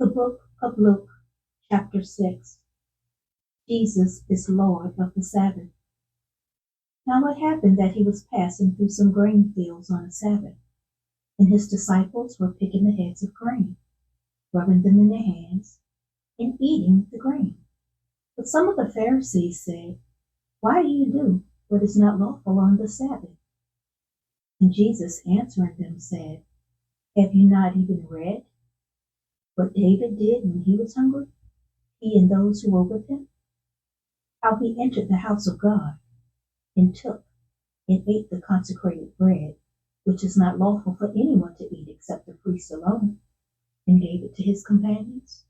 The book of Luke, chapter 6. Jesus is Lord of the Sabbath. Now it happened that he was passing through some grain fields on a Sabbath, and his disciples were picking the heads of grain, rubbing them in their hands, and eating the grain. But some of the Pharisees said, "Why do you do what is not lawful on the Sabbath?" And Jesus answering them said, "Have you not even read what David did when he was hungry, he and those who were with him? How he entered the house of God, and took and ate the consecrated bread, which is not lawful for anyone to eat except the priest alone, and gave it to his companions?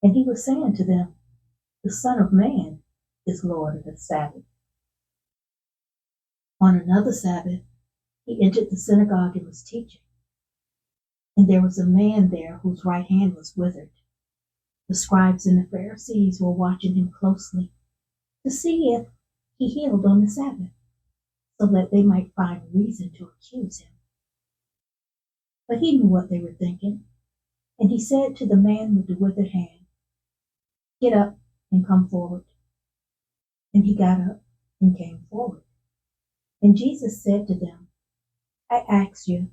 And he was saying to them, the Son of Man is Lord of the Sabbath." On another Sabbath, he entered the synagogue and was teaching. And there was a man there whose right hand was withered. The scribes and the Pharisees were watching him closely to see if he healed on the Sabbath, so that they might find reason to accuse him. But he knew what they were thinking, and he said to the man with the withered hand, "Get up and come forward." And he got up and came forward. And Jesus said to them, "I ask you,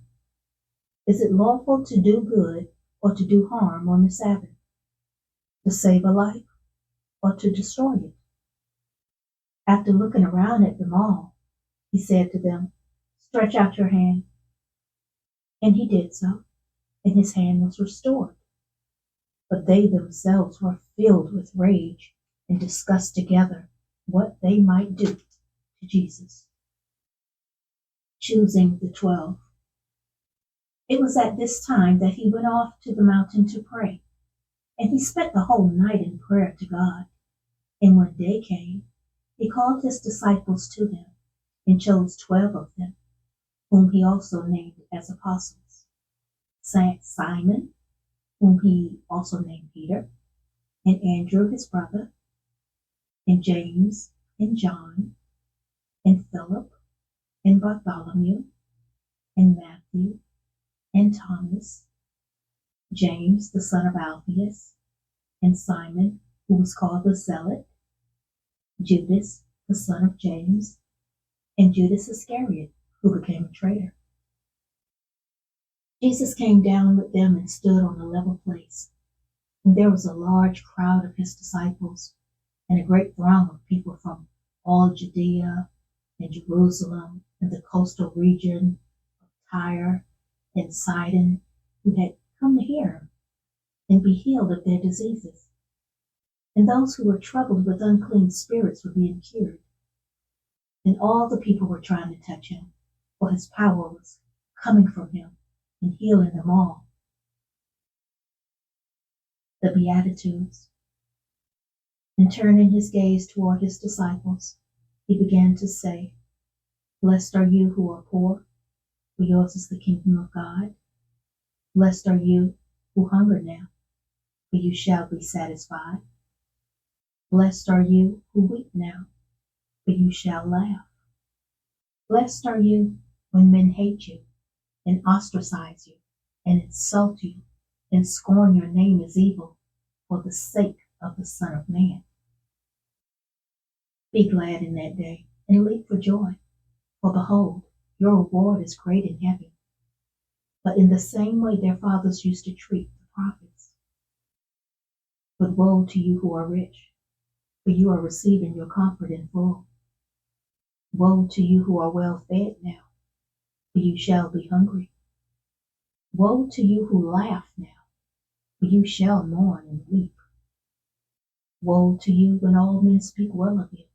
is it lawful to do good or to do harm on the Sabbath, to save a life or to destroy it?" After looking around at them all, he said to them, "Stretch out your hand." And he did so, and his hand was restored. But they themselves were filled with rage and discussed together what they might do to Jesus. Choosing the 12. It was at this time that he went off to the mountain to pray, and he spent the whole night in prayer to God. And when day came, he called his disciples to him, and chose 12 of them, whom he also named as apostles: Simon, whom he also named Peter, and Andrew his brother, and James, and John, and Philip, and Bartholomew, and Matthew, and Thomas, James the son of Alphaeus, and Simon, who was called the Zealot, Judas the son of James, and Judas Iscariot, who became a traitor. Jesus came down with them and stood on a level place, and there was a large crowd of his disciples, and a great throng of people from all Judea and Jerusalem and the coastal region of Tyre and Sidon, who had come to hear him and be healed of their diseases. And those who were troubled with unclean spirits were being cured. And all the people were trying to touch him, for his power was coming from him and healing them all. The Beatitudes. And turning his gaze toward his disciples, he began to say, "Blessed are you who are poor, for yours is the kingdom of God. Blessed are you who hunger now, for you shall be satisfied. Blessed are you who weep now, for you shall laugh. Blessed are you when men hate you, and ostracize you, and insult you, and scorn your name as evil, for the sake of the Son of Man. Be glad in that day, and leap for joy, for behold, your reward is great in heaven. But in the same way their fathers used to treat the prophets. But woe to you who are rich, for you are receiving your comfort in full. Woe to you who are well fed now, for you shall be hungry. Woe to you who laugh now, for you shall mourn and weep. Woe to you when all men speak well of you,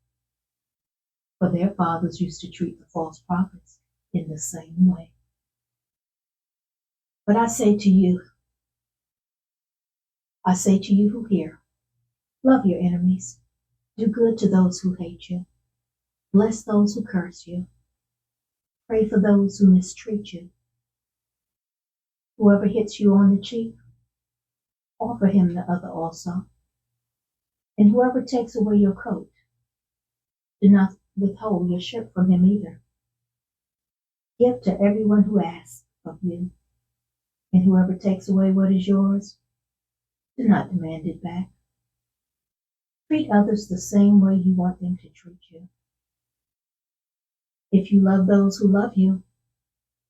for their fathers used to treat the false prophets in the same way. But I say to you who hear, love your enemies, do good to those who hate you, bless those who curse you, pray for those who mistreat you. Whoever hits you on the cheek, offer him the other also. And whoever takes away your coat, do not withhold your shirt from him either. Give to everyone who asks of you, and whoever takes away what is yours, Do not demand it back. Treat others the same way you want them to treat you. If you love those who love you,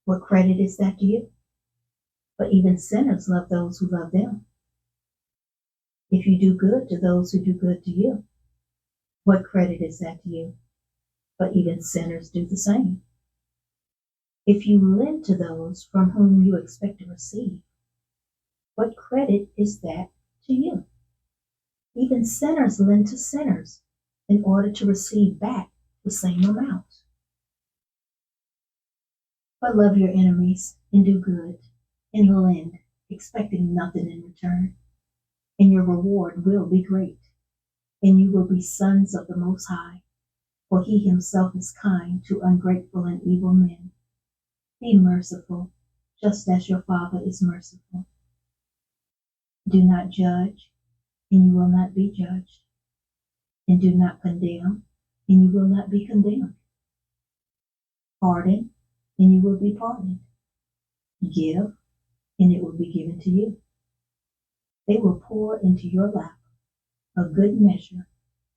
what credit is that to you? But even sinners love those who love them. If you do good to those who do good to you, what credit is that to you? But even sinners do the same. If you lend to those from whom you expect to receive, what credit is that to you? Even sinners lend to sinners in order to receive back the same amount. But love your enemies and do good and lend, expecting nothing in return, and your reward will be great, and you will be sons of the Most High, for he himself is kind to ungrateful and evil men. Be merciful, just as your Father is merciful. Do not judge, and you will not be judged. And do not condemn, and you will not be condemned. Pardon, and you will be pardoned. Give, and it will be given to you. They will pour into your lap a good measure,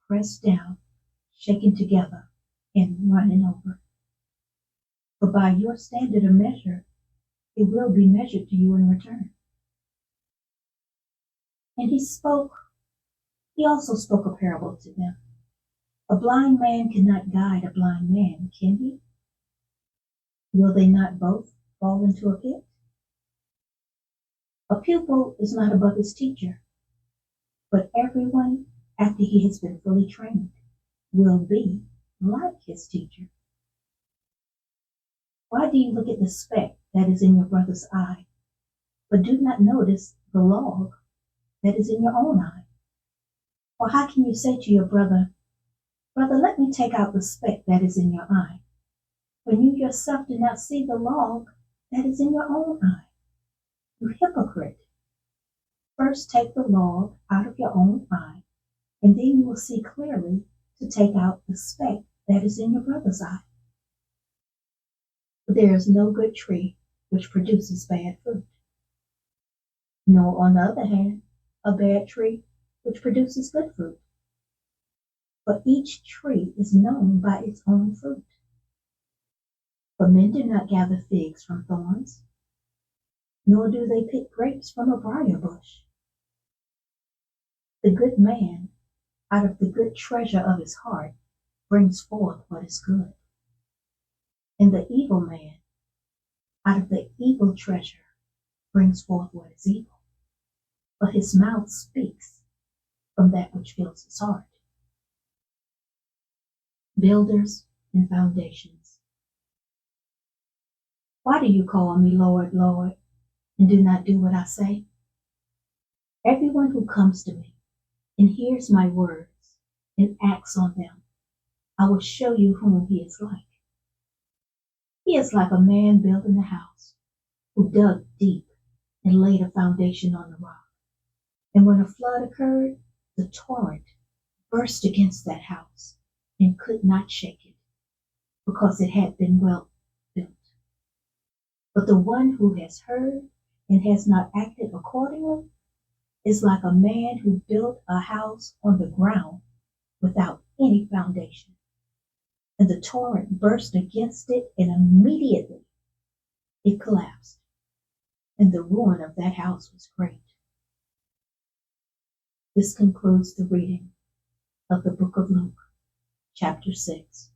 pressed down, shaken together, and running over. For by your standard of measure, it will be measured to you in return. And he also spoke a parable to them. A blind man cannot guide a blind man, can he? Will they not both fall into a pit? A pupil is not above his teacher, but everyone, after he has been fully trained, will be like his teacher. Why do you look at the speck that is in your brother's eye, but do not notice the log that is in your own eye? Or how can you say to your brother, "Brother, let me take out the speck that is in your eye," when you yourself do not see the log that is in your own eye? You hypocrite! First take the log out of your own eye, and then you will see clearly to take out the speck that is in your brother's eye. But there is no good tree which produces bad fruit, nor, on the other hand, a bad tree which produces good fruit. For each tree is known by its own fruit. For men do not gather figs from thorns, nor do they pick grapes from a briar bush. The good man, out of the good treasure of his heart, brings forth what is good. And the evil man, out of the evil treasure, brings forth what is evil. For his mouth speaks from that which fills his heart. Builders and foundations. Why do you call me Lord, Lord, and do not do what I say? Everyone who comes to me and hears my words and acts on them, I will show you whom he is like. He is like a man building a house, who dug deep and laid a foundation on the rock. And when a flood occurred, the torrent burst against that house and could not shake it, because it had been well built. But the one who has heard and has not acted accordingly is like a man who built a house on the ground without any foundation. And the torrent burst against it, and immediately it collapsed, and the ruin of that house was great. This concludes the reading of the book of Luke, chapter 6.